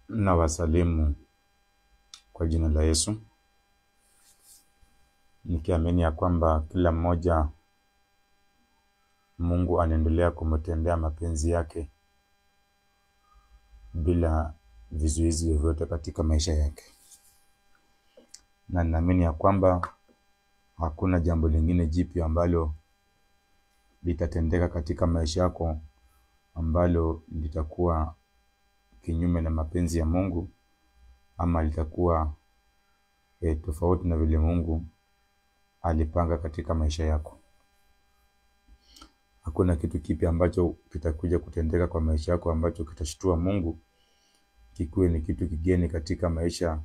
Na wasalimu kwa jina la Yesu, nikiamini ya kwamba kila mmoja Mungu anaendelea kumtendea mapenzi yake bila vizuizi vyovyote katika maisha yake. Na ninaamini ya kwamba hakuna jambo lingine jipya ambalo litatendeka katika maisha yako ambalo litakuwa kinyume na mapenzi ya Mungu, ama litakuwa tofauti na vile Mungu alipanga katika maisha yako. Hakuna kitu kipya ambacho kitakuja kutendeka kwa maisha yako ambacho kitashtua Mungu kikuwe ni kitu kigeni katika maisha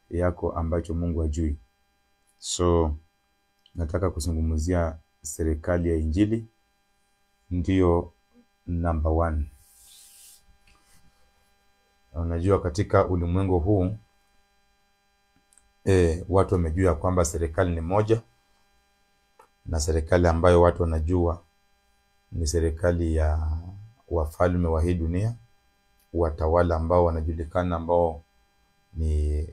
yako ambacho Mungu hajui. So nataka kuzungumzia serikali ya Injili, ndio number 1. Unajua katika ulimwengu huu watu wamejua kwamba serikali ni moja, na serikali ambayo watu wanajua ni serikali ya wafalme wa hii dunia, watawala ambao wanajulikana ambao ni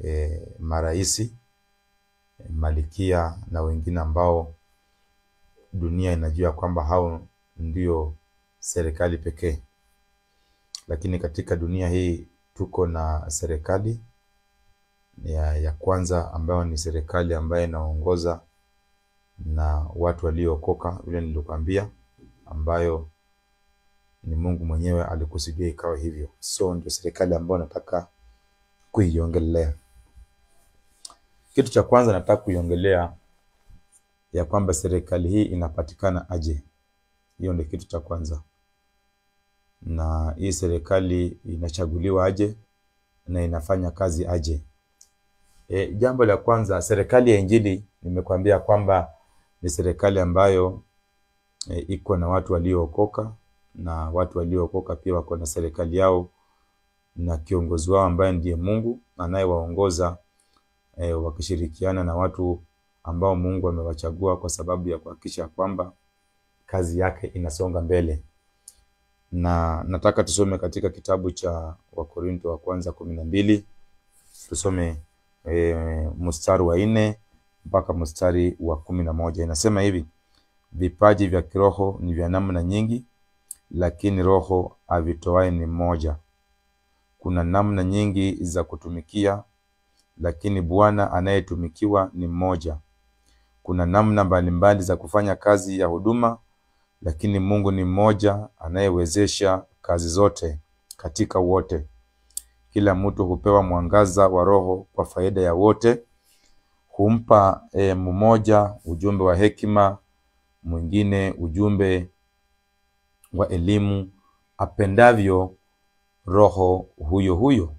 maraisi, malikia na wengine ambao dunia inajua kwamba hao ndio serikali pekee. Lakini katika dunia hii tuko na serikali ya kwanza ambayo ni serikali ambayo inaongoza na watu waliookoka, vile nilikwambia, ambayo ni Mungu mwenyewe alikusudia ikawa hivyo. So ndio serikali ambayo nataka kuiongelea. Kitu cha kwanza nataka kuiongelea ya kwamba serikali hii inapatikana aje. Hiyo ndio kitu cha kwanza. Na hii serikali inachaguliwa aje na inafanya kazi aje. Jambo la kwanza, serikali ya Injili nimekuambia kwamba ni serikali ambayo iko na watu waliookoka, na watu waliookoka pia wako na serikali yao na kiongozi wao ambaye ndiye Mungu anayewaongoza, wakishirikiana na watu ambao Mungu amewachagua kwa sababu ya kuhakikisha kwamba kazi yake inasonga mbele. Na nataka tusome katika kitabu cha Wakorintho wa kwanza 12, tusome mstari wa 4 mpaka mstari wa 11. Inasema hivi: vipaji vya kiroho ni vya namna nyingi, lakini Roho avitoaye ni mmoja. Kuna namna nyingi za kutumikia, lakini Bwana anayetumikiwa ni mmoja. Kuna namna mbalimbali za kufanya kazi ya huduma, lakini Mungu ni mmoja anayewezesha kazi zote katika wote. Kila mtu hupewa mwangaza wa Roho kwa faida ya wote. Humpa mmoja ujumbe wa hekima, mwingine ujumbe wa elimu, apendavyo Roho huyo huyo.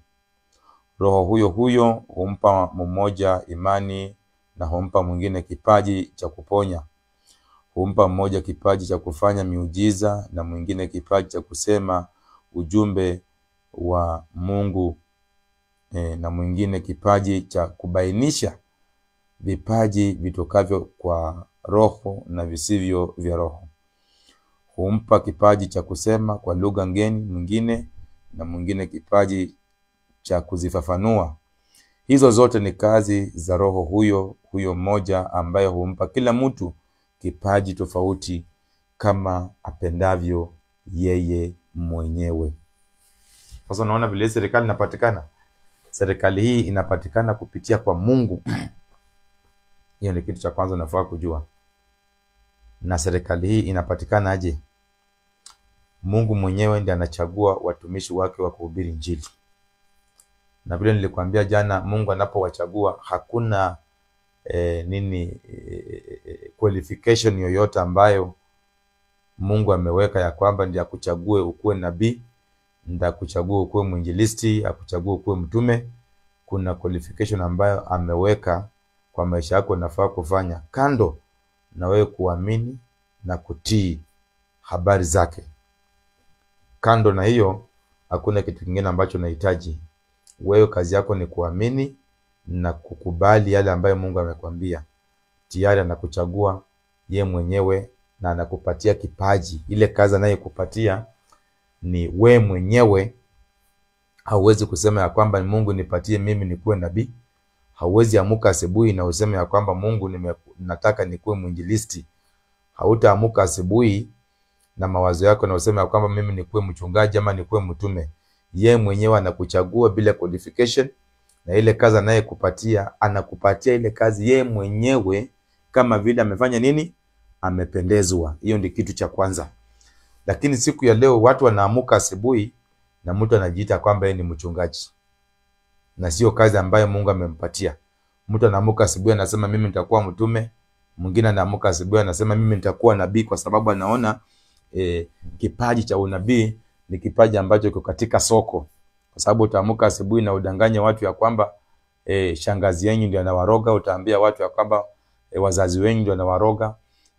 Roho huyo huyo humpa mmoja imani, na humpa mwingine kipaji cha kuponya. Humpa mmoja kipaji cha kufanya miujiza, na mwingine kipaji cha kusema ujumbe wa Mungu, na mwingine kipaji cha kubainisha vipaji vitokavyo kwa Roho na visivyo vya Roho. Humpa kipaji cha kusema kwa lugha ngeni mwingine, na mwingine kipaji cha kuzifafanua. Hizo zote ni kazi za Roho huyo mmoja, ambaye humpa kila mtu kipaji tofauti kama apendavyo yeye mwenyewe. Sasa unaona vile serikali inapatikana. Serikali hii inapatikana kupitia kwa Mungu. Hiyo ni kitu cha kwanza nafaa kujua. Na serikali hii inapatikana aje? Mungu mwenyewe ndiye anachagua watumishi wake wa kuhubiri Injili. Na vile nilikwambia jana, Mungu anapowachagua hakuna qualification yoyote ambayo Mungu ameweka ya kwamba ndiye akuchague ukuwe nabii, ndiye akuchague ukuwe mwinjilisti, akuchague ukuwe mtume. Kuna qualification ambayo ameweka kwa maisha yako nafaa kufanya, kando na wewe kuamini na kutii habari zake. Kando na hiyo hakuna kitu kingine ambacho unahitaji. Wewe kazi yako ni kuamini na kukubali yale ambayo Mungu amekwambia. Tayari anakuchagua ye mwenyewe na anakupatia kipaji. Ile kazi anayekupatia ni we mwenyewe Hauwezi kusema ya kwamba Mungu nipatie mimi nikuwe nabii. Hauwezi amuka asubuhi na useme ya kwamba Mungu nataka nikuwe mwinjilisti. Hautaamuka asubuhi na mawazo yako na useme ya kwamba mimi nikuwe mchungaji ama nikuwe mtume. Yeye mwenyewe anakuchagua bila qualification, na ile kazi anayekupatia anakupatia ile kazi yeye mwenyewe kama vile amefanya nini? Amependezwa. Hiyo ndio kitu cha kwanza. Lakini siku ya leo watu wanaamuka asubuhi na mtu anajiita kwamba yeye ni mchungaji, na sio kazi ambayo Mungu amempatia. Mtu anaamuka asubuhi anasema mimi nitakuwa mtume, mwingine anaamuka asubuhi anasema mimi nitakuwa nabii, kwa sababu anaona kipaji cha unabii ni kipaji ambacho kiko katika soko. Kwa sababu utaamuka asubuhi na udanganye watu ya kwamba shangazi yenu ndio anawaroga, utaambia watu ya kwamba wazazi wenu ndio wanawaroga,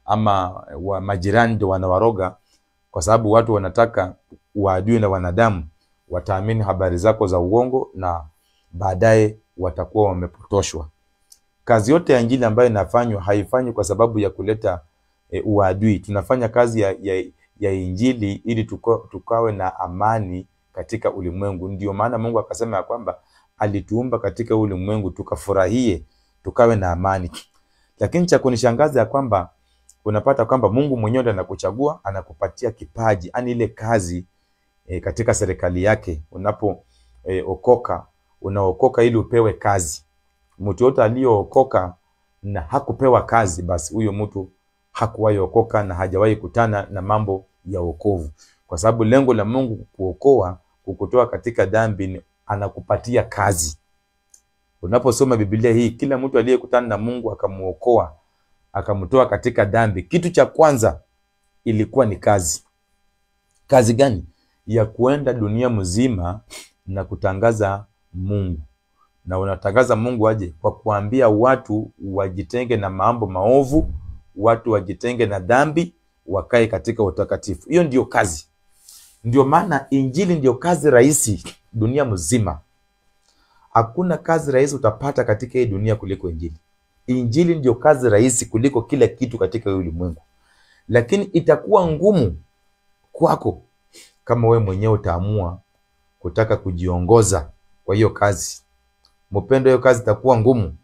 ama majirani ndio wanawaroga, kwa sababu watu wanataka waadui na wanadamu wataamini habari zako za uongo, na baadaye watakuwa wamepotoshwa. Kazi yote ya injili ambayo inafanywa haifanywi kwa sababu ya kuleta uadui. Tunafanya kazi ya injili ili tukawe na amani katika ulimwengu. Ndio maana Mungu akasema ya kwamba alituumba katika ulimwengu tukafurahie, tukawe na amani. Lakini cha kunishangaza ya kwamba unapata kwamba Mungu mwenyewe ndiye anakuchagua, anakupatia kipaji, yani ile kazi katika serikali yake. Unapo unaokoka ili upewe kazi. Mtu yote aliyookoka na hakupewa kazi, basi huyo mtu hakuwahi okoka na hajawahi kutana na mambo ya wokovu. Kwa sababu lengo la Mungu kuokoa, kukutoa katika dhambi, anakupatia kazi. Unaposoma Biblia hii, kila mtu aliyekutana na Mungu akamuokoa, akamtoa katika dhambi, kitu cha kwanza ilikuwa ni kazi. Kazi gani? Ya kuenda dunia mzima na kutangaza Mungu. Na unatangaza Mungu aje? Kwa kuambia watu wajitenge na mambo maovu, watu wajitenge na dhambi, wakae katika utakatifu. Hiyo ndio kazi. Ndio maana injili ndio kazi rahisi dunia mzima. Hakuna kazi rahisi utapata katika hii dunia kuliko injili. Injili ndio kazi rahisi kuliko kila kitu katika ulimwengu. Lakini itakuwa ngumu kwako kama wewe mwenyewe utaamua kutaka kujiongoza kwa hiyo kazi. Mpendo, hiyo kazi itakuwa ngumu.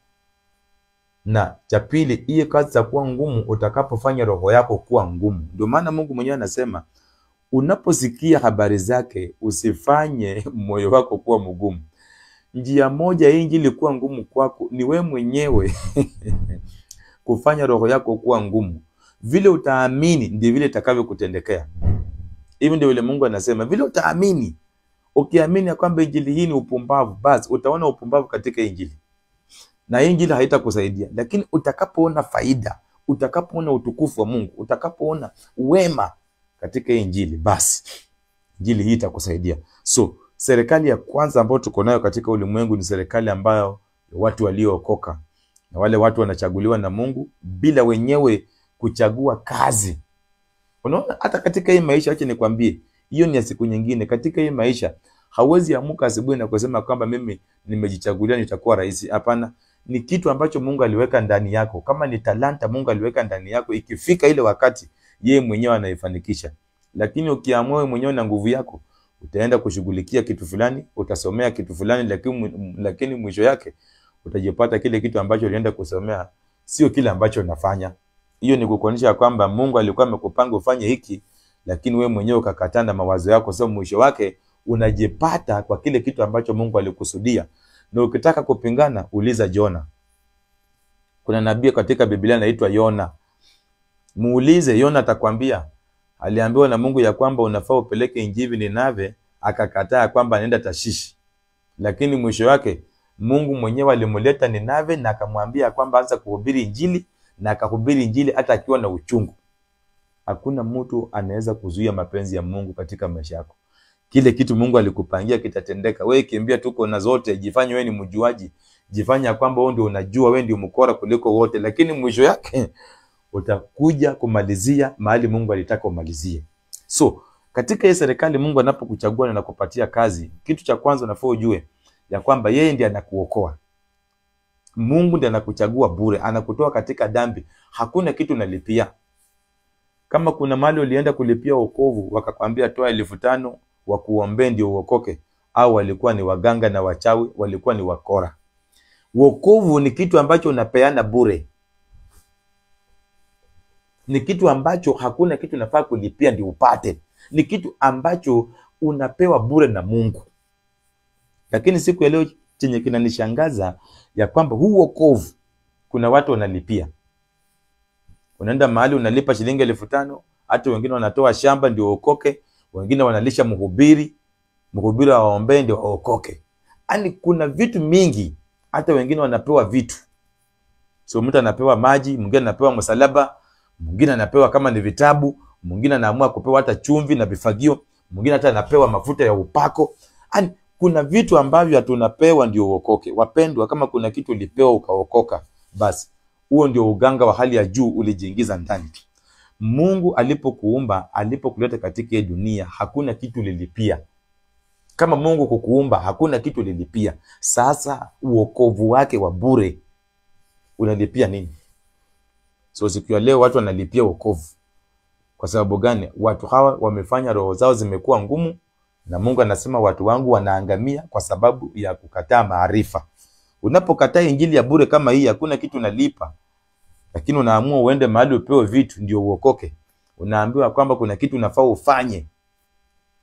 Na cha pili, hiyo kazi itakuwa ngumu utakapofanya roho yako kuwa ngumu. Ndio maana Mungu mwenyewe anasema unaposikia habari zake usifanye moyo wako kuwa mgumu. Njia moja hii injili kuwa ngumu kwako ni wewe mwenyewe kufanya roho yako kuwa ngumu. Vile utaamini ndio vile itakavyokutendekea. Hivi ndio vile Mungu anasema, vile utaamini. Ukiamini kwamba injili hii ni upumbavu, basi utaona upumbavu katika injili. Na injili haitakusaidia. Lakini utakapoona faida, utakapoona utukufu wa Mungu, utakapoona wema katika injili, basi injili hii itakusaidia. So, serikali ya kwanza ambayo tuko nayo katika ulimwengu ni serikali ambayo watu waliookoka. Na wale watu wanachaguliwa na Mungu bila wenyewe kuchagua kazi. Unaona, hata katika hii maisha, acha nikwambie, hiyo ni ya siku nyingine. Katika hii maisha hauwezi amuka asubuhi na kusema kwamba mimi nimejichagulia nitakuwa rais. Hapana, ni kitu ambacho Mungu aliweka ndani yako. Kama ni talanta Mungu aliweka ndani yako, ikifika ile wakati yeye mwenyewe anaifanikisha. Lakini ukiamua wewe mwenyewe na nguvu yako, utaenda kushughulikia kitu fulani, utasomea kitu fulani, lakini mwisho yake utajipata kile kitu ambacho ulienda kusomea sio kile ambacho unafanya. Hiyo ni kukuonyesha kwamba Mungu alikuwa amekupanga ufanye hiki, lakini wewe mwenyewe ukakataa na mawazo yako. Sasa mwisho wake unajipata kwa kile kitu ambacho Mungu alikusudia. Na ukitaka kupingana, uliza Jona. Kuna nabii katika Biblia anaitwa Yona. Muulize, Yona atakwambia aliambiwa na Mungu ya kwamba unafaa upeleke injili Nineve, akakataa kwamba anaenda Tashishi. Lakini mwisho wake Mungu mwenyewe alimuleta Nineve na akamwambia kwamba anza kuhubiri injili, na akahubiri injili hata akiwa na uchungu. Hakuna mtu anaweza kuzuia mapenzi ya Mungu katika maisha yako. Kile kitu Mungu alikupangia kitatendeka. Wewe kimbia tuko na zote, jifanye wewe ni mjuaji, jifanye kwamba wewe ndio unajua, wewe ndio mkora kuliko wote, lakini mwisho yake utakuja kumalizia mahali Mungu alitaka umalizie. So, katika hii serikali Mungu anapokuchagua na anakupatia kazi, kitu cha kwanza unafaa ujue ya kwamba yeye ndiye anakuokoa. Mungu ndiye anakuchagua bure, anakutoa katika dhambi. Hakuna kitu unalipia. Kama kuna mahali ulienda kulipia wokovu, wakakwambia toa 5,000 wakuombe ndio uokoke, au walikuwa ni waganga na wachawi, walikuwa ni wakora. Wokovu ni kitu ambacho unapeana bure. Ni kitu ambacho hakuna kitu unafaa kulipia ndio upate. Ni kitu ambacho unapewa bure na Mungu. Lakini siku ya leo chenye kinanishangaza ya kwamba huu wokovu kuna watu wanalipia. Unaenda mahali unalipa shilingi 5,000, hata wengine wanatoa shamba ndio uokoke, wengine wanalisha mhubiri awaombee ndio waokoke. Yaani kuna vitu mingi, hata wengine wanapewa vitu. So mtu anapewa maji, mwingine anapewa msalaba, mwingine anapewa kama ni vitabu, mwingine anaamua kupewa hata chumvi na vifagio, mwingine hata anapewa mafuta ya upako. Yaani kuna vitu ambavyo tunapewa ndio uokoke. Wapendwa, kama kuna kitu ulipewa ukaokoka, basi huo ndio uganga wa hali ya juu ulijiingiza ndani. Mungu alipokuumba, alipokuleta katika hii dunia, hakuna kitu ulilipia. Kama Mungu kukuumba, hakuna kitu ulilipia. Sasa uokovu wake wa bure unalipia nini? So siku ya leo watu wanalipia wokovu. Kwa sababu gani? Watu hawa wamefanya roho zao zimekuwa ngumu, na Mungu anasema watu wangu wanaangamia kwa sababu ya kukataa maarifa. Unapokataa injili ya bure kama hii, hakuna kitu unalipa. Lakini unaamua uende mahali upewe vitu ndio uokoke. Unaambiwa kwamba kuna kitu unafaa ufanye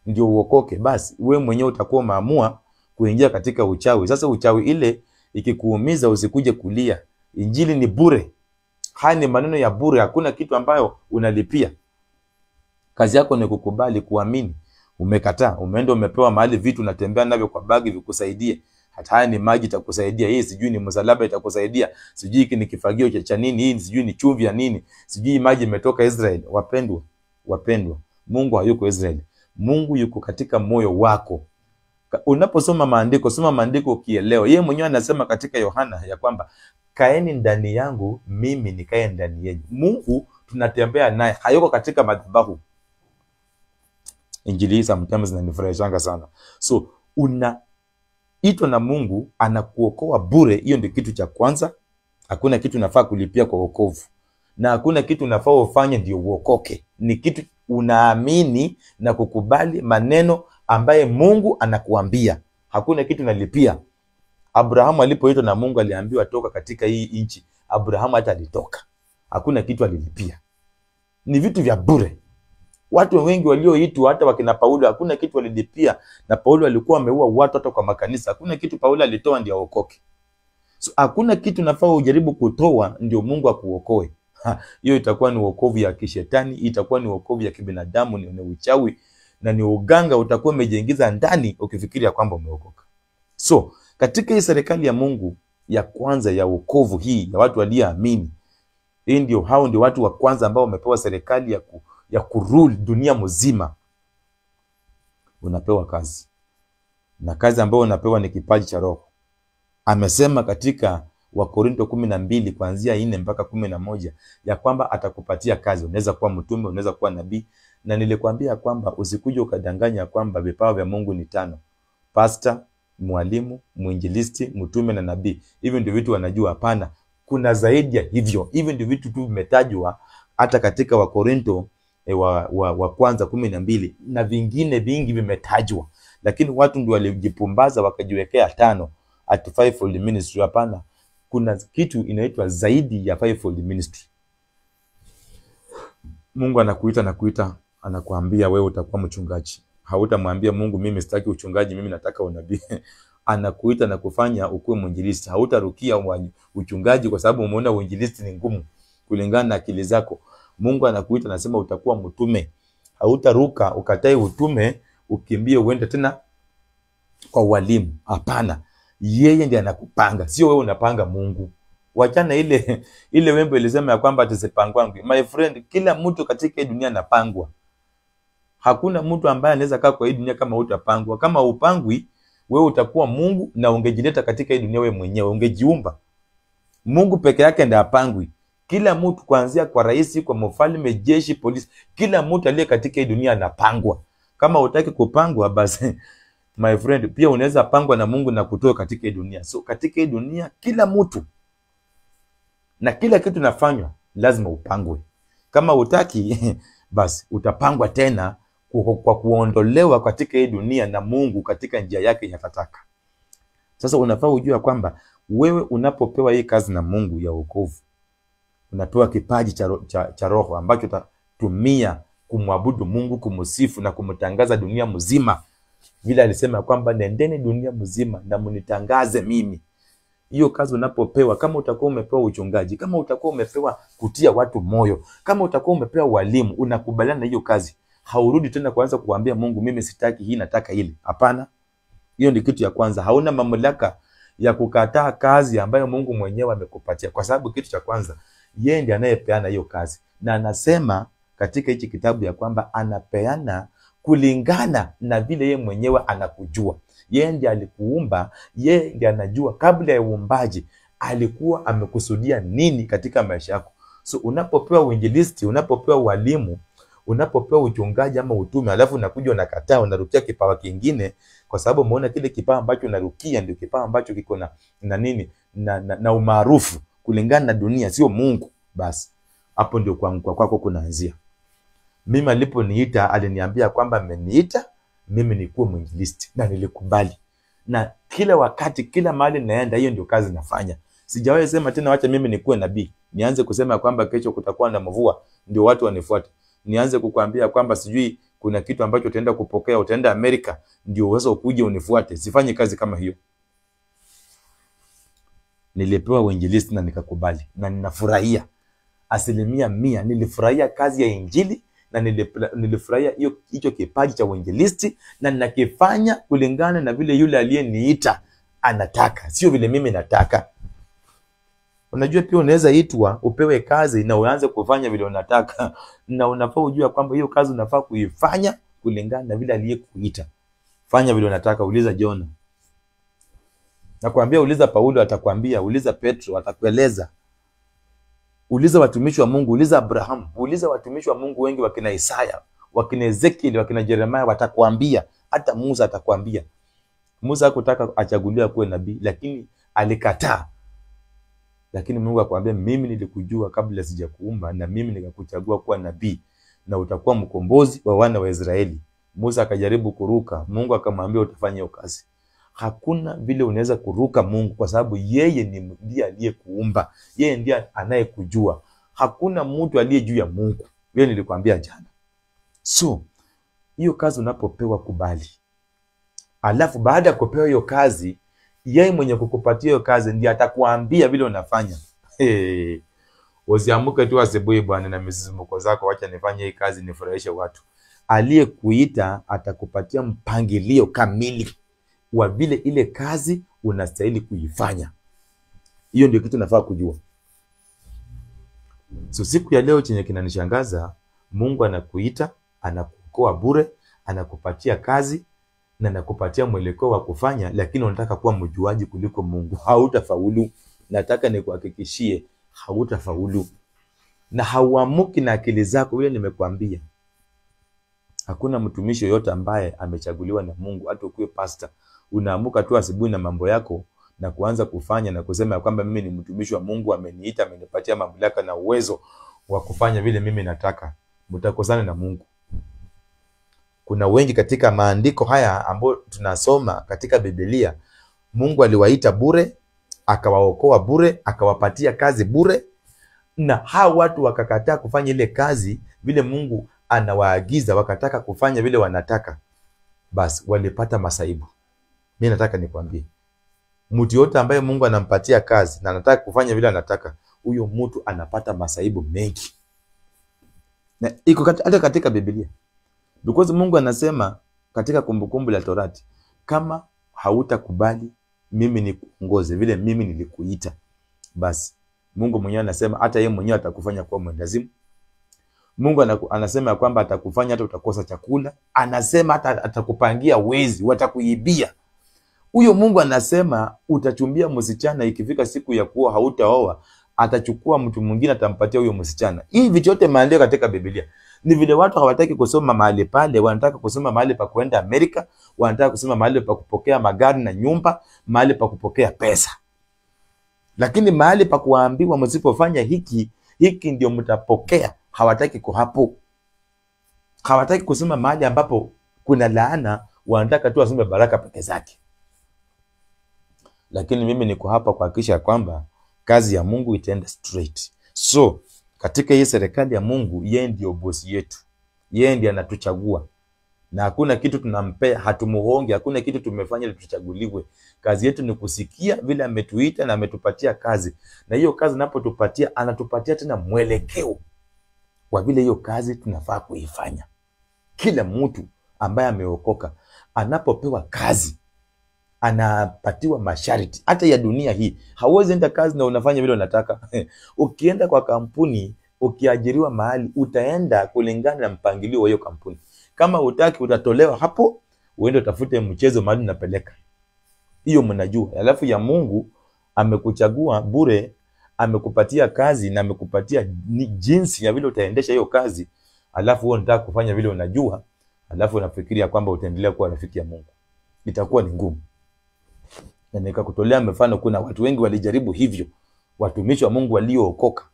ndio uokoke, basi wewe mwenyewe utakuwa umeamua kuingia katika uchawi. Sasa uchawi ile ikikuumiza, usikuje kulia. Injili ni bure. Haya ni maneno ya bure, hakuna kitu ambayo unalipia. Kazi yako ni kukubali, kuamini. Umekataa, umeenda umepewa mahali vitu unatembea navyo kwa bagi vikusaidie. Hata haya ni maji itakusaidia, hii sijui ni msalaba itakusaidia, sijui hiki ni kifagio cha nini, hii sijui ni chumvi ya nini, sijui maji imetoka Israeli. Wapendwa, Mungu hayuko Israeli. Mungu yuko katika moyo wako. Unaposoma maandiko, soma maandiko ukielewa. Yeye mwenyewe anasema katika Yohana ya kwamba kaeni ndani yangu, mimi nikae ndani yenu. Mungu tunatembea naye, hayuko katika madhabahu. Injili hizi sometimes zinanifurahisha sana. So unaitwa na Mungu, anakuokoa bure. Hiyo ndio kitu cha kwanza. Hakuna kitu unafaa kulipia kwa wokovu. Na hakuna kitu unafaa ufanye ndio uokoke. Ni kitu unaamini na kukubali maneno ambaye Mungu anakuambia. Hakuna kitu unalipia. Abrahamu alipoitwa na Mungu aliambiwa toka katika hii nchi. Abrahamu hata alitoka. Hakuna kitu alilipia. Ni vitu vya bure. Watu wengi walioitwa, hata wakina Paulo, hakuna kitu walilipia, na Paulo alikuwa ameua watu hata kwa makanisa. Hakuna kitu Paulo alitoa ndio aokoke. So hakuna kitu nafaa ujaribu kutoa ndio Mungu akuokoe. Hiyo itakuwa ni wokovu ya kishetani, itakuwa ni wokovu ya kibinadamu, ni uchawi na ni uganga utakuwa umejiingiza ndani ukifikiria kwamba umeokoka. So katika hii serikali ya Mungu ya kwanza ya wokovu hii ya watu walioamini, hao ndio watu wa kwanza ambao wamepewa serikali ya kurule dunia mzima. Unapewa kazi. Na kazi ambayo unapewa ni kipaji cha Roho. Amesema katika Wakorintho 12 kuanzia 4 mpaka 11 ya kwamba atakupatia kazi. Unaweza kuwa mtume, unaweza kuwa nabii. Na nilikwambia kwamba usikuje ukadanganya kwamba vipawa vya Mungu ni 5. Pastor, mwalimu, mwinjilisti, mtume na nabii. Hivi ndio vitu wanajua. Hapana, kuna zaidi ya hivyo. Hivi ndio vitu tu vimetajwa hata katika Wakorintho wa kwanza 12 na vingine vingi vimetajwa. Lakini watu ndio walijipumbaza wakajiwekea 5 at fivefold ministry. Hapana, kuna kitu inaitwa zaidi ya fivefold ministry. Mungu anakuita, anakuambia wewe utakuwa mchungaji. Hautamwambia Mungu mimi sitaki uchungaji, mimi nataka unabii. Anakuita na kufanya ukuwe mwinjilisti. Hautarukia uchungaji kwa sababu umeona uinjilisti ni ngumu kulingana na akili zako. Mungu anakuita, anasema utakuwa mtume. Hautaruka ukatae utume ukimbie uende tena kwa walimu. Hapana. Yeye ndiye anakupanga, sio wewe unapanga Mungu. Wachana ile wembe ilisema ya kwamba atisipangwangu. My friend, kila mtu katika hii dunia anapangwa. Hakuna mtu ambaye anaweza kaa kwa hii dunia kama utapangwa. Kama upangwi, wewe utakuwa Mungu na ungejileta katika hii dunia wewe mwenyewe, ungejiumba. Mungu peke yake ndiye apangwi. Kila mtu kuanzia kwa rais, kwa mfalme, jeshi, polisi, kila mtu aliye katika hii dunia anapangwa. Kama hutaki kupangwa basi my friend, pia unaweza pangwa na Mungu na kutoa katika hii dunia. So katika hii dunia kila mtu na kila kitu nafanywa lazima upangwe. Kama hutaki basi utapangwa tena kwa kuondolewa katika hii dunia na Mungu katika njia yake yatataka. Sasa unafaa ujue kwamba wewe unapopewa hii kazi na Mungu ya wokovu, unapewa kipaji cha roho ambacho utatumia kumwabudu Mungu, kumsifu na kumtangaza dunia mzima. Vile alisema kwamba nendeni dunia mzima na mnitangaze mimi. Hiyo kazi unapopewa, kama utakuwa umepewa uchungaji, kama utakuwa umepewa kutia watu moyo, kama utakuwa umepewa walimu, unakubaliana na hiyo kazi. Haurudi tena kuanza kuambia Mungu mimi sitaki hii, nataka hili. Hapana. Hiyo ni kitu ya kwanza. Hauna mamlaka ya kukataa kazi ambayo Mungu mwenyewe amekupatia, kwa sababu kitu cha kwanza, yeye ndiye anayepeana hiyo kazi. Na anasema katika hichi kitabu ya kwamba anapeana kulingana na vile yeye mwenyewe anakujua. Yeye ndiye alikuumba, yeye ndiye anajua kabla ya uumbaji alikuwa amekusudia nini katika maisha yako. So unapopewa uinjilisti, unapopewa walimu, unapopewa uchungaji ama utume, alafu unakuja unakataa, unarukia kipawa kingine kwa sababu umeona kile kipawa ambacho unarukia ndio kipawa ambacho kiko na nini na umaarufu kulingana na dunia, sio Mungu, basi hapo ndio kwako kunaanzia. Mimi aliponiita aliniambia kwamba ameniita mimi nikuwe mwinjilisti, na nilikubali. Na kila wakati, kila mahali naenda, hiyo ndio kazi nafanya. Sijawahi sema tena wacha mimi nikuwe nabii, nianze kusema kwamba kesho kutakuwa na mvua ndio watu wanifuate. Nianze kukuambia kwamba sijui kuna kitu ambacho utaenda kupokea, utaenda Amerika ndio uweze ukuje unifuate. Sifanyi kazi kama hiyo. Nilipewa uinjilisti na nikakubali, na ninafurahia 100%. Nilifurahia kazi ya injili na nilifurahia hicho kipaji cha uinjilisti, na ninakifanya kulingana na vile yule aliyeniita anataka, sio vile mimi nataka. Unajua pia unaweza itwa upewe kazi na uanze kufanya vile unataka, na unafaa ujue kwamba hiyo kazi unafaa kuifanya kulingana na vile aliyekuita. Fanya vile unataka. Uliza Jona, nakwambia, uliza Paulo atakwambia, uliza Petro atakueleza, uliza watumishi wa Mungu, uliza Abraham, uliza watumishi wa Mungu wengi, wakina Isaya, wakina Ezekiel, wakina Jeremia, watakwambia. Hata Musa atakwambia. Musa hakutaka achaguliwe kuwa nabii, lakini alikataa. Lakini Mungu akamwambia, mimi nilikujua kabla sijakuumba, na mimi nikakuchagua kuwa nabii, na utakuwa mkombozi wa wana wa Israeli. Musa akajaribu kuruka, Mungu akamwambia utafanya hiyo kazi. Hakuna vile unaweza kuruka Mungu, kwa sababu yeye ndiye aliyekuumba, yeye ndiye anayekujua. Hakuna mtu aliye juu ya Mungu. Wewe nilikwambia jana. So hiyo kazi unapopewa, kubali. Alafu baada ya kupewa hiyo kazi, yeye mwenye kukupatia hiyo kazi ndiye atakuambia vile unafanya. Usiamuke tu asubuhi, bwana na misimuko zako, acha nifanye hii kazi nifurahishe watu. Aliyekuita atakupatia mpangilio kamili wa vile ile kazi unastahili kuifanya. Hiyo ndio kitu nafaa kujua. So siku ya leo chenye kinanishangaza, Mungu anakuita, anakuokoa bure, anakupatia kazi na anakupatia mwelekeo wa kufanya, lakini unataka kuwa mjuaji kuliko Mungu. Hautafaulu. Nataka nikuhakikishie, hautafaulu. Na hauamuki na akili zako, vile nimekuambia. Hakuna mtumishi yoyote ambaye amechaguliwa na Mungu, hata ukiwe pastor. Unaamuka tu asubuhi na mambo yako na kuanza kufanya na kusema kwamba mimi ni mtumishi wa Mungu, ameniita, amenipatia mamlaka na uwezo wa kufanya vile mimi nataka. Mtakosana na Mungu. Kuna wengi katika maandiko haya ambao tunasoma katika Biblia, Mungu aliwaita bure, akawaokoa bure, akawapatia kazi bure, na hao watu wakakataa kufanya ile kazi vile Mungu anawaagiza, wakataka kufanya vile wanataka. Basi walipata masaibu. Mimi nataka nikwambie, mtu yote ambaye Mungu anampatia kazi na anataka kufanya vile anataka, huyo mtu anapata masaibu mengi. Na iko hata katika Biblia. Because Mungu anasema katika Kumbukumbu la Torati, kama hautakubali mimi nikuongoze vile mimi nilikuita, basi Mungu mwenyewe anasema hata yeye mwenyewe atakufanya kuwa mwendazimu. Mungu anasema kwamba atakufanya hata utakosa chakula. Anasema hata atakupangia wezi, watakuibia. Huyo Mungu anasema utachumbia msichana, ikifika siku ya kuoa hautaoa, atachukua mtu mwingine atampatia huyo msichana. Hii vitu yote maandiko katika Biblia. Ni vile watu hawataki kusoma mahali pale, wanataka kusoma mahali pa kwenda Amerika, wanataka kusoma mahali pa kupokea magari na nyumba, mahali pa kupokea pesa. Lakini mahali pa kuambiwa msipofanya hiki ndio mtapokea, hawataki kwa hapo. Hawataki kusema mahali ambapo kuna laana, wanataka tu waseme baraka peke zake. Lakini mimi niko hapa kuhakikisha kwamba kazi ya Mungu itaenda straight. So katika hii serikali ya Mungu, yeye ndio boss yetu, yeye ndiye anatuchagua, na hakuna kitu tunampea, hatumuhongi, hakuna kitu tumefanya ili tuchaguliwe. Kazi yetu ni kusikia vile ametuita na ametupatia kazi, na hiyo kazi anapotupatia, anatupatia tena mwelekeo kwa vile hiyo kazi tunafaa kuifanya. Kila mtu ambaye ameokoka anapopewa kazi anapatiwa masharti. Hata ya dunia hii hauwezi enda kazi na unafanya vile unataka. Ukienda kwa kampuni, ukiajiriwa mahali, utaenda kulingana na mpangilio wa hiyo kampuni. Kama hutaki, utatolewa hapo, uende utafute mchezo mahali unapeleka. Hiyo mnajua. Alafu ya Mungu amekuchagua bure, amekupatia kazi na amekupatia jinsi ya vile utaendesha hiyo kazi. Alafu wewe unataka kufanya vile unajua, alafu unafikiria kwamba utaendelea kuwa rafiki ya Mungu. Itakuwa ni ngumu. Na nikakutolea mfano, kuna watu wengi walijaribu hivyo, watumishi wa Mungu waliookoka,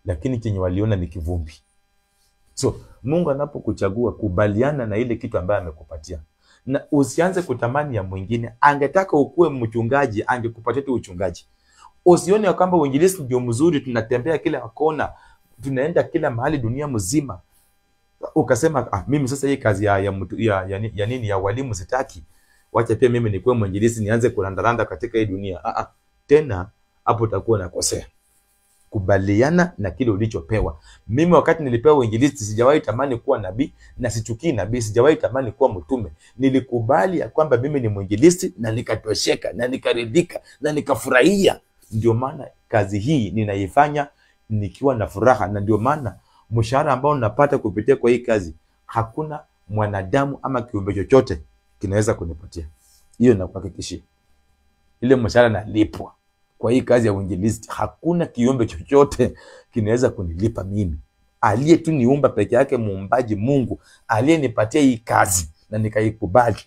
lakini chenye waliona ni kivumbi. So Mungu anapokuchagua, kubaliana na ile kitu ambayo amekupatia, na usianze kutamani ya mwingine. Angetaka ukuwe mchungaji, angekupatia tu uchungaji. Usione kwamba uinjilisti ndio mzuri, tunatembea kila kona, tunaenda kila mahali dunia mzima, ukasema mimi sasa hii kazi ya walimu sitaki, wacha pia mimi nikuwe mwinjilisti nianze kurandaranda katika hii dunia. Tena hapo utakuwa unakosea. Kubaliana na kile ulichopewa. Mimi wakati nilipewa uinjilisti, sijawahi tamani kuwa nabii, na sichukii nabii, sijawahi tamani kuwa mtume. Nilikubali ya kwamba mimi ni mwinjilisti, na nikatosheka, na nikaridhika, na nikafurahia. Ndio maana kazi hii ninaifanya nikiwa na furaha, na ndio maana mshahara ambao napata kupitia kwa hii kazi, hakuna mwanadamu ama kiumbe chochote kinaweza kunipatia. Hiyo nakuhakikishia. Ile mshahara nalipwa kwa hii kazi ya uinjilisti, hakuna kiumbe chochote kinaweza kunilipa mimi. Aliye tu niumba peke yake, muumbaji Mungu, aliyenipatia hii kazi na nikaikubali,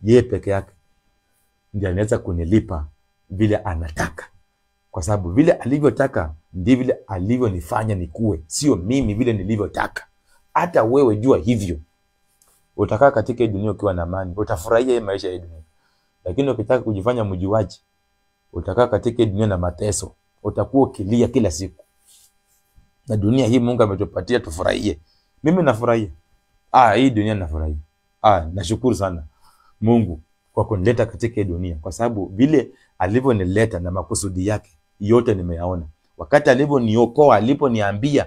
yeye peke yake ndiye anaweza kunilipa vile anataka. Kwa sababu vile alivyotaka ndivyo vile alivyonifanya nikue, sio mimi vile nilivyotaka. Hata wewe jua hivyo. Utakaa katika hii dunia ukiwa na amani, utafurahia hii maisha ya dunia. Lakini ukitaka kujifanya mjuaji, utakaa katika hii dunia na mateso, utakuwa ukilia kila siku. Na dunia hii Mungu ametupatia tufurahie. Mimi nafurahia. Hii dunia nafurahia. Nashukuru sana Mungu kwa kunileta katika hii dunia, kwa sababu vile alivyonileta na makusudi yake yote nimeyaona. Wakati alivyoniokoa, aliponiambia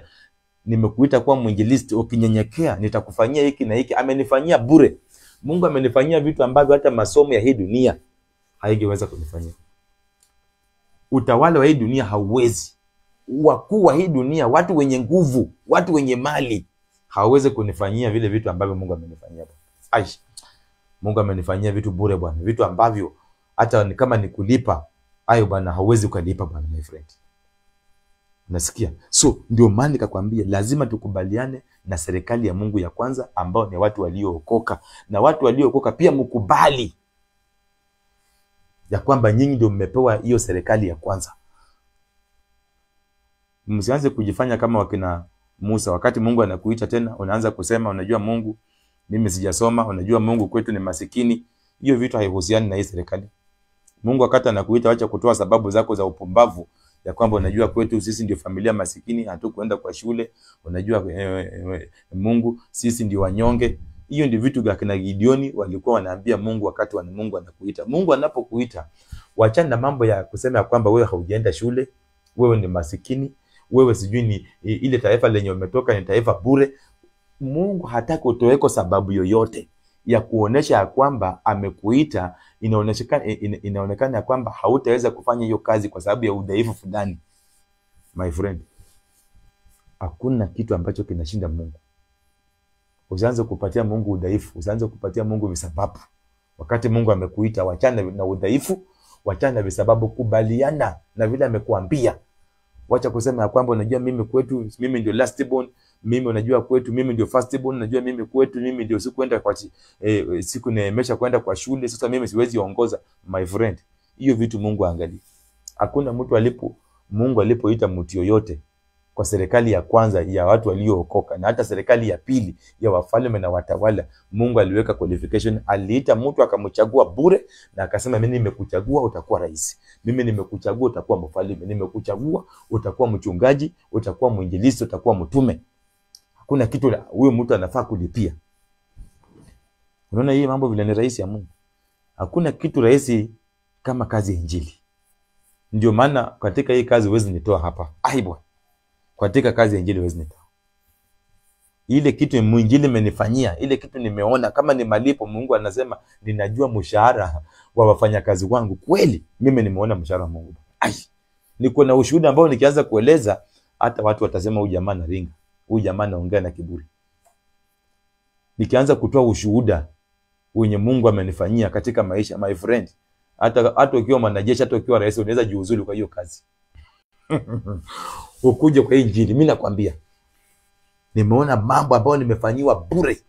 nimekuita kuwa mwinjilisti, ukinyenyekea nitakufanyia hiki na hiki, amenifanyia bure. Mungu amenifanyia vitu ambavyo hata masomo ya hii dunia haingeweza kunifanyia. Utawala wa hii dunia hauwezi. Wakuu wa hii dunia, watu wenye nguvu, watu wenye mali, hawawezi kunifanyia vile vitu ambavyo Mungu amenifanyia. Mungu amenifanyia vitu bure bwana, vitu ambavyo hata kama nikulipa hayo bwana, hauwezi ukalipa bwana, my friend. Nasikia? So ndio maana nikakwambia lazima tukubaliane na serikali ya Mungu ya kwanza, ambao ni watu waliookoka. Na watu waliookoka pia mkubali ya kwamba nyinyi ndio mmepewa hiyo serikali ya kwanza. Msianze kujifanya kama wakina Musa. Wakati Mungu anakuita tena, unaanza kusema unajua Mungu mimi sijasoma, unajua Mungu kwetu ni masikini. Hiyo vitu haihusiani na hii serikali. Mungu wakati anakuita, acha kutoa sababu zako za upumbavu ya kwamba unajua kwetu sisi ndio familia masikini, hatukuenda kwa shule, unajua Mungu sisi ndio wanyonge. Hiyo ndio vitu vya kina Gideoni walikuwa wanaambia Mungu wakati Mungu anakuita. Mungu anapokuita, wachana na mambo ya kusema ya kwamba wewe haujaenda shule, wewe ni masikini, wewe sijui ni ile taifa lenye umetoka ni taifa bure. Mungu hataki utoweko sababu yoyote ya kuonesha ya kwamba amekuita. Inaonekana ya kwamba hautaweza kufanya hiyo kazi kwa sababu ya udhaifu fulani. My friend, hakuna kitu ambacho kinashinda Mungu. Usianze kupatia Mungu udhaifu, usianze kupatia Mungu visababu. Wakati Mungu amekuita, wachana na udhaifu, wachana na visababu, kubaliana na vile amekuambia. Wacha kusema ya kwamba unajua mimi kwetu mimi ndio last born, mimi unajua kwetu mimi ndio first born, unajua mimi kwetu mimi ndio sikuenda kwa siku nimesha kwenda kwa shule, sasa mimi siwezi ongoza. My friend, hiyo vitu Mungu angalia. Hakuna mtu Mungu alipoita mtu yoyote kwa serikali ya kwanza ya watu waliookoka na hata serikali ya pili ya wafalme na watawala, Mungu aliweka qualification. Aliita mtu akamchagua bure na akasema, mimi nimekuchagua utakuwa rais, mimi nimekuchagua utakuwa mfalme, nimekuchagua utakuwa mchungaji, utakuwa mwinjilisti, utakuwa mtume. Hakuna kitu huyo mtu anafaa kulipia. Unaona hii mambo vile ni rahisi ya Mungu. Hakuna kitu rahisi kama kazi ya injili. Ndio maana katika hii kazi huwezi nitoa hapa. Bwana. Katika kazi ya injili huwezi nitoa. Ile kitu mwinjili imenifanyia, ile kitu nimeona kama ni malipo, Mungu anasema ninajua mshahara wa wafanyakazi wangu. Kweli mimi nimeona mshahara wa Mungu. Niko na ushuhuda ambao nikianza kueleza hata watu watasema huyu jamaa anaringa. Huyu jamaa anaongea na kiburi. Nikianza kutoa ushuhuda wenye Mungu amenifanyia katika maisha, my friend, hata ukiwa mwanajeshi, hata ukiwa rais, unaweza jiuzulu kwa hiyo kazi. Ukuje kwa injili, mimi nakwambia nimeona mambo ambayo nimefanyiwa bure.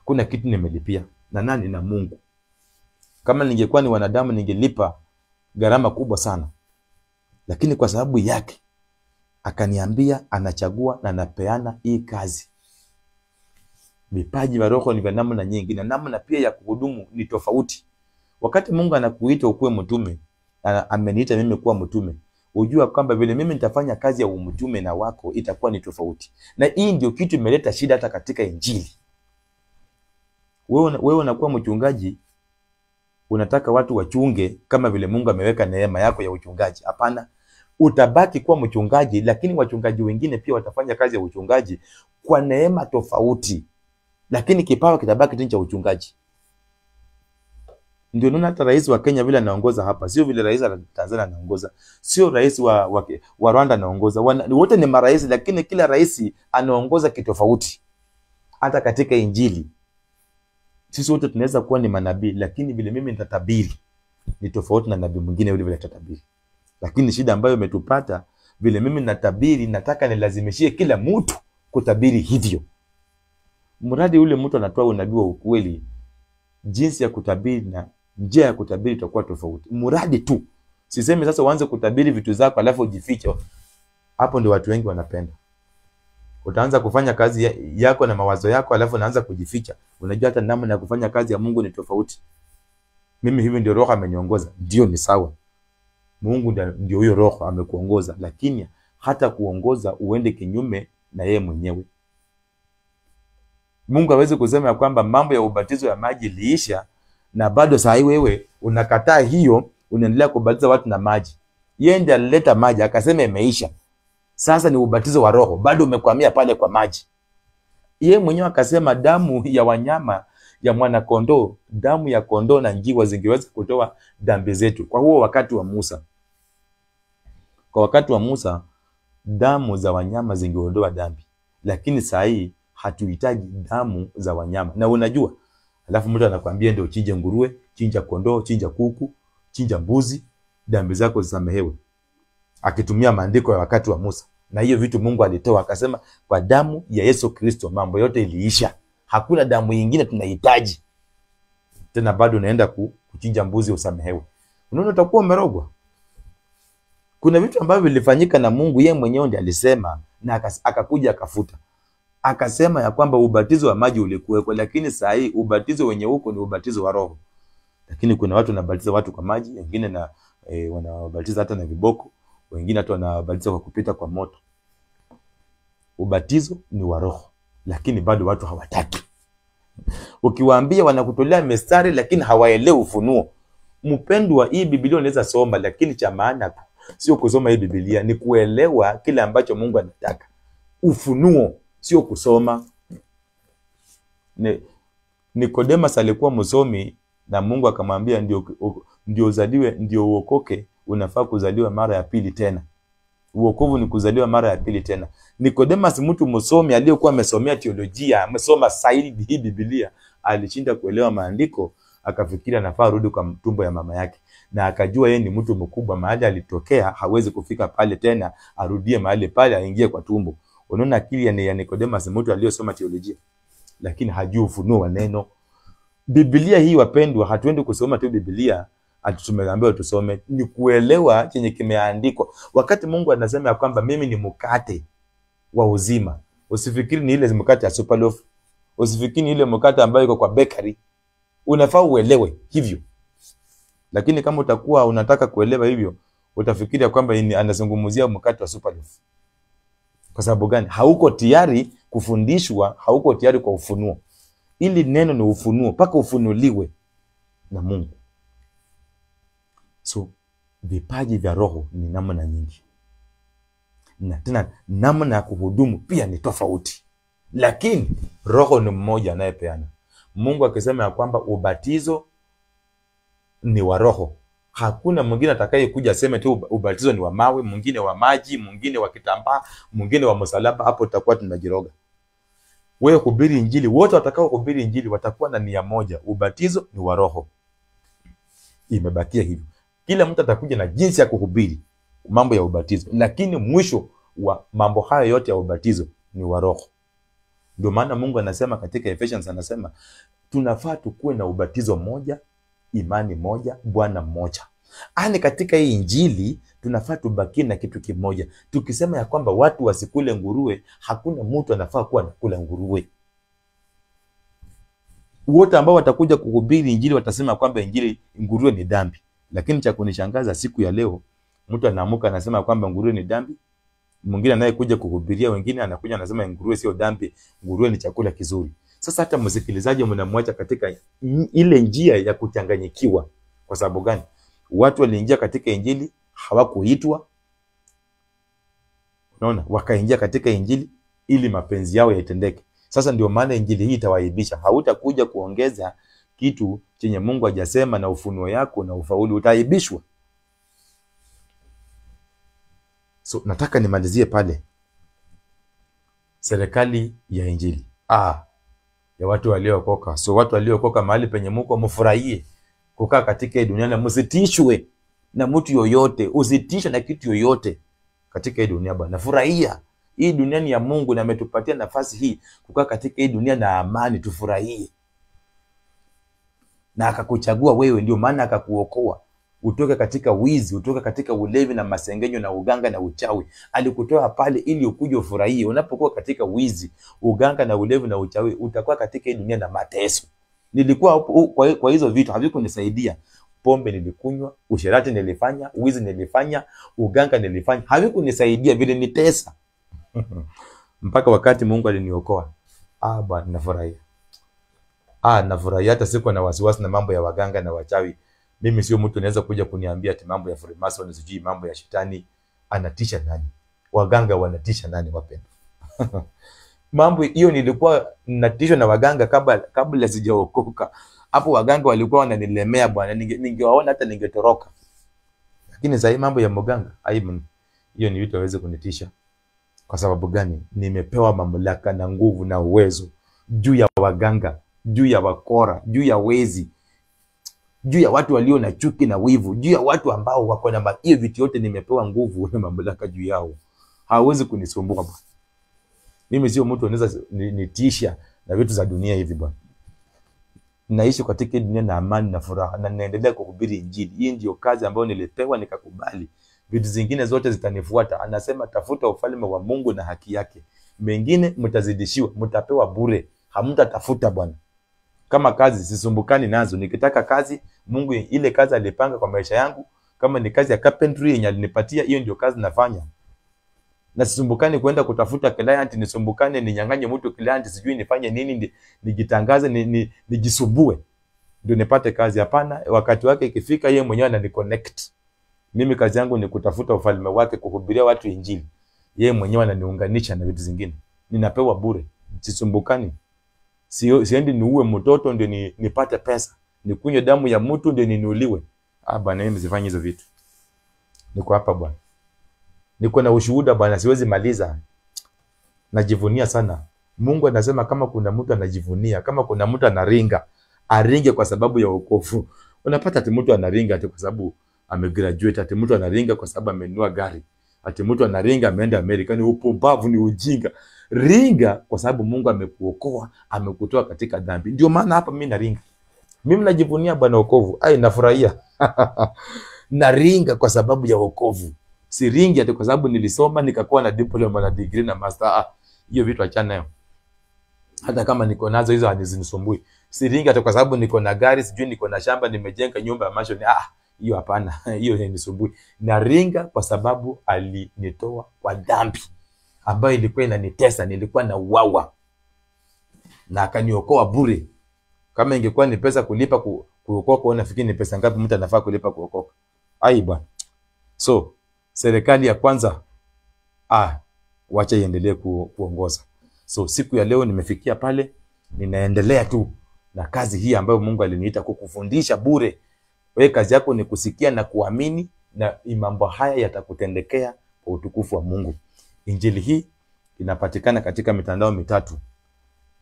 Kuna kitu nimelipia. Na nani? Na Mungu. Kama ningekuwa ni wanadamu ningelipa gharama kubwa sana. Lakini kwa sababu yake akaniambia anachagua na anapeana hii kazi. Vipaji vya roho ni vya namna nyingi, na namna pia ya kuhudumu ni tofauti. Wakati Mungu anakuita ukuwe mtume, ameniita mimi kuwa mtume, ujua kwamba vile mimi nitafanya kazi ya umtume na wako itakuwa ni tofauti. Na hii ndio kitu imeleta shida hata katika injili. Wewe unakuwa mchungaji, unataka watu wachunge kama vile Mungu ameweka neema yako ya uchungaji. Hapana. Utabaki kuwa mchungaji, lakini wachungaji wengine pia watafanya kazi ya uchungaji kwa neema tofauti. Lakini kipawa kitabaki tu cha uchungaji. Ndio nuna hata rais wa Kenya vile anaongoza hapa, sio vile rais wa Tanzania anaongoza, sio rais wa Rwanda anaongoza. Wote ni marais, lakini kila rais anaongoza kitofauti. Hata katika injili sisi wote tunaweza kuwa ni manabii, lakini vile mimi nitatabiri ni tofauti na nabii mwingine yule vile atatabiri. Lakini shida ambayo imetupata, vile mimi natabiri nataka nilazimishie kila mtu kutabiri hivyo. Mradi ule mtu anatoa unabii wa ukweli, jinsi ya kutabiri na njia ya kutabiri itakuwa tofauti. Mradi tu sisemi sasa uanze kutabiri vitu zako alafu ujifiche. Hapo ndio watu wengi wanapenda. Utaanza kufanya kazi yako na mawazo yako alafu unaanza kujificha. Unajua hata namna ya kufanya kazi ya Mungu ni tofauti. Mimi hivi ndio roho ameniongoza. Ndio ni sawa. Mungu ndio huyo roho amekuongoza, lakini hata kuongoza uende kinyume na yeye mwenyewe. Mungu hawezi kusema ya kwamba mambo ya ubatizo ya maji liisha na bado saa hii wewe unakataa hiyo, unaendelea kubatiza watu na maji. Yeye ndiye alileta maji akasema imeisha. Sasa ni ubatizo wa roho, bado umekwamia pale kwa maji. Yeye mwenyewe akasema damu ya wanyama ya mwana kondoo, damu ya kondoo na njiwa zingeweza kutoa dhambi zetu. Kwa huo wakati wa Musa. Kwa wakati wa Musa damu za wanyama zingeondoa dhambi. Lakini saa hii hatuhitaji damu za wanyama. Na unajua, alafu mtu anakuambia ndio chinja nguruwe, chinja kondoo, chinja kuku, chinja mbuzi, dhambi zako zisamehewe. Akitumia maandiko ya wakati wa Musa. Na hiyo vitu Mungu alitoa akasema kwa damu ya Yesu Kristo mambo yote iliisha. Hakuna damu nyingine tunahitaji. Tena bado unaenda kuchinja mbuzi usamehewe. Unaona utakuwa umerogwa. Kuna vitu ambavyo vilifanyika na Mungu yeye mwenyewe ndiye alisema na akakuja akafuta. Akasema ya kwamba ubatizo wa maji ulikuweko, lakini saa hii ubatizo wenye huko ni ubatizo wa roho. Lakini kuna watu wanabatiza watu kwa maji, wengine na wanabatiza hata na viboko, wengine hata wanabatiza kwa kupita kwa moto. Ubatizo ni wa roho, lakini bado watu hawataki. Ukiwaambia wanakutolea mistari lakini hawaelewi ufunuo. Mpendwa, hii Biblia unaweza soma, lakini cha maana sio kusoma hii Biblia, ni kuelewa kile ambacho Mungu anataka. Ufunuo sio kusoma. Nicodemus alikuwa msomi na Mungu akamwambia ndio uzaliwe, ndio uokoke, unafaa kuzaliwa mara ya pili tena. Uokovu ni kuzaliwa mara ya pili tena. Nicodemus mtu msomi aliyokuwa amesomea teolojia, amesoma saidi hii Biblia, alishinda kuelewa maandiko, akafikiria anafaa rudi kwa tumbo ya mama yake. Na akajua yeye ni mtu mkubwa, mahali alitokea hawezi kufika pale tena, arudie mahali pale aingie kwa tumbo. Unaona akili ya Nicodemus mtu aliyosoma teolojia, lakini hajui ufunuo wa neno. Biblia hii wapendwa, hatuendi kusoma tu Biblia ati tumeambiwa tusome, ni kuelewa chenye kimeandikwa. Wakati Mungu anasema ya kwamba mimi ni mkate wa uzima, usifikiri ni ile mkate ya Superloaf, usifikiri ni ile mkate ambayo iko kwa bakery. Unafaa uelewe hivyo. Lakini kama utakuwa unataka kuelewa hivyo, utafikiria kwamba anazungumzia mkate wa Superloaf. Kwa sababu gani? Hauko tayari kufundishwa, hauko tayari kwa ufunuo. Ili neno ni ufunuo, mpaka ufunuliwe na Mungu. So vipaji vya roho ni namna nyingi, na tena namna ya kuhudumu pia ni tofauti, lakini roho ni mmoja anayepeana. Mungu akisema ya kwamba ubatizo ni wa roho, hakuna mwingine atakaye kuja aseme tu ubatizo ni wa mawe, mwingine wa maji, mwingine wa kitambaa, mwingine wa msalaba. Hapo tutakuwa tunajiroga. Wewe kuhubiri injili, wote watakao kuhubiri injili watakuwa na nia moja, ubatizo ni wa roho. Imebakia hivyo. Kila mtu atakuja na jinsi ya kuhubiri mambo ya ubatizo, lakini mwisho wa mambo haya yote ya ubatizo ni wa roho. Ndio maana Mungu anasema katika Ephesians, anasema tunafaa tukue na ubatizo moja, imani moja, Bwana mmoja. Ani katika hii injili tunafaa tubaki na kitu kimoja. Tukisema ya kwamba watu wasikule nguruwe, hakuna mtu anafaa kuwa anakula nguruwe. Wote ambao watakuja kuhubiri injili watasema kwamba injili nguruwe ni dhambi. Lakini cha kunishangaza siku ya leo, mtu anaamuka anasema kwamba nguruwe ni dhambi. Mwingine anayekuja kuhubiria wengine anakuja anasema nguruwe sio dhambi, nguruwe ni chakula kizuri. Sasa hata msikilizaji mnamwacha katika ile njia ya kuchanganyikiwa. Kwa sababu gani? Watu waliingia katika injili, hawakuitwa. Unaona? Wakaingia katika injili ili mapenzi yao yaitendeke. Sasa ndio maana injili hii itawaibisha. Hautakuja kuongeza kitu chenye Mungu hajasema na ufunuo yako na ufaulu, utaibishwa. So nataka nimalizie pale. Serikali ya injili. Ya watu waliokoka. So watu waliokoka mahali penye mko, mfurahie kukaa katika hii dunia, na msitishwe na mtu yoyote, usitishwe na kitu yoyote katika hii dunia bwana. Furahia. Hii dunia ni ya Mungu na ametupatia nafasi hii kukaa katika hii dunia na amani, tufurahie. Na akakuchagua wewe, ndio maana akakuokoa. Utoke katika wizi, utoke katika ulevi na masengenyo na uganga na uchawi. Alikutoa pale ili ukuje ufurahie. Unapokuwa katika wizi, uganga na ulevi na uchawi, utakuwa katika hii dunia na mateso. Nilikuwa kwa hizo vitu havikunisaidia. Pombe nilikunywa, usherati nilifanya, wizi nilifanya, uganga nilifanya, havikunisaidia, vile nitesa. Mpaka wakati Mungu aliniokoa. Bwana nafurahia. Nafurahia, hata siku na wasiwasi na mambo ya waganga na wachawi. Mimi sio mtu anaweza kuja kuniambia ati mambo ya Freemason, sijui mambo ya shetani. Anatisha nani? Waganga wanatisha nani wapendwa? Mambo hiyo nilikuwa natishwa na waganga kabla sijaokoka. Hapo waganga walikuwa wananilemea bwana, ningewaona hata ningetoroka. Lakini sasa mambo ya mganga, hiyo ni vitu hawezi kunitisha. Kwa sababu gani? Nimepewa mamlaka na nguvu na uwezo juu ya waganga, juu ya wakora, juu ya wezi, juu ya watu walio na chuki na wivu, juu ya watu ambao wako na hiyo vitu yote. Nimepewa nguvu na mamlaka juu yao. Hawezi kunisumbua bwana. Mimi sio mtu anaweza nitisha na vitu za dunia hivi bwana. Naishi katika dunia na amani na furaha, na naendelea kuhubiri injili. Hii ndio kazi ambayo nilipewa, nikakubali. Vitu zingine zote zitanifuata. Anasema tafuta ufalme wa Mungu na haki yake, mengine mtazidishiwa, mtapewa bure. Hamtatafuta bwana. Kama kazi sisumbukani nazo. Nikitaka kazi, Mungu ile kazi alipanga kwa maisha yangu, kama ni kazi ya carpentry yenye alinipatia, hiyo ndio kazi nafanya. Na sisumbukani kwenda kutafuta client, nisumbukane ninyang'anye mtu client, sijui nifanye nini, nijitangaze, nijisumbue ndio nipate kazi. Hapana, wakati wake ikifika yeye mwenyewe ananiconnect. Mimi kazi yangu ni kutafuta ufalme wake, kuhubiria watu injili. Yeye mwenyewe ananiunganisha na vitu zingine. Ninapewa bure. Sisumbukani. Siendi niue mtoto ndio nipate pesa. Nikunywe damu ya mtu ndio ninuliwe. Bwana, mimi sifanye hizo vitu. Niko hapa bwana. Niko na ushuhuda bwana, siwezi maliza. Najivunia sana. Mungu anasema kama kuna mtu anajivunia, kama kuna mtu anaringa, aringe kwa sababu ya wokovu. Unapata ati mtu anaringa ati kwa sababu amegraduate, ati mtu anaringa kwa sababu amenunua gari, ati mtu anaringa ameenda Amerika. Ni upumbavu, ni ujinga. Ringa kwa sababu Mungu amekuokoa, amekutoa katika dhambi. Ndio maana hapa mimi naringa. Mimi najivunia bwana wokovu. Nafurahia. Naringa kwa sababu ya wokovu. Siringi ati kwa sababu nilisoma nikakuwa na diploma na degree na master. Hiyo vitu achana nayo. Hata kama niko nazo hizo hazinisumbui. Siringi ati kwa sababu niko na gari, sijui niko na shamba, nimejenga nyumba ya mansion. Hiyo hapana. Hiyo hainisumbui. Naringa kwa sababu alinitoa kwa dhambi ambayo ilikuwa inanitesa, nilikuwa na uwawa. Na akaniokoa bure. Kama ingekuwa ni pesa kulipa kuokoka, unafikiri ni pesa ngapi mtu anafaa kulipa kuokoka? Bwana. So, serikali ya kwanza wacha iendelee kuongoza. So, siku ya leo nimefikia pale, ninaendelea tu na kazi hii ambayo Mungu aliniita kukufundisha bure. Wewe kazi yako ni kusikia na kuamini, na mambo haya yatakutendekea kwa utukufu wa Mungu. Injili hii inapatikana katika mitandao mitatu.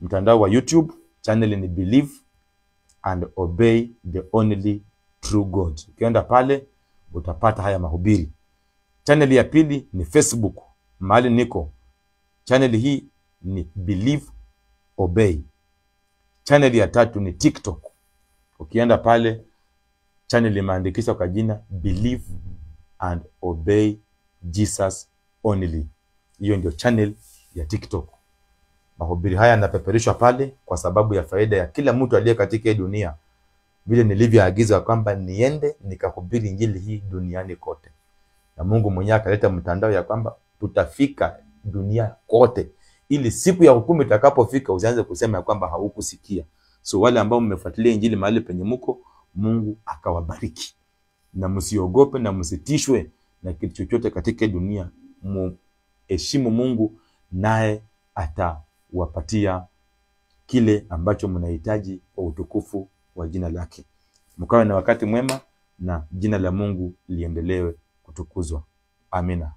Mtandao wa YouTube, channel ni Believe and Obey the Only True God. Ukienda pale utapata haya mahubiri. Channel ya pili ni Facebook, mahali niko. Channel hii ni Believe Obey. Channel ya tatu ni TikTok. Ukienda pale channel imeandikishwa kwa jina Believe and Obey Jesus Only. Hiyo ndio channel ya TikTok. Mahubiri haya yanapeperushwa pale kwa sababu ya faida ya kila mtu aliye katika hii dunia. Vile nilivyoagizwa kwamba niende nikahubiri injili hii duniani kote. Na Mungu mwenyewe akaleta mtandao ya kwamba tutafika dunia kote, ili siku ya hukumu itakapofika usianze kusema ya kwamba haukusikia. So wale ambao mmefuatilia injili mahali penye mko, Mungu akawabariki. Na msiogope na msitishwe na kitu chochote katika dunia. Heshimu Mungu, naye atawapatia kile ambacho mnahitaji kwa utukufu wa jina lake. Mkawe na wakati mwema na jina la Mungu liendelewe kutukuzwa. Amina.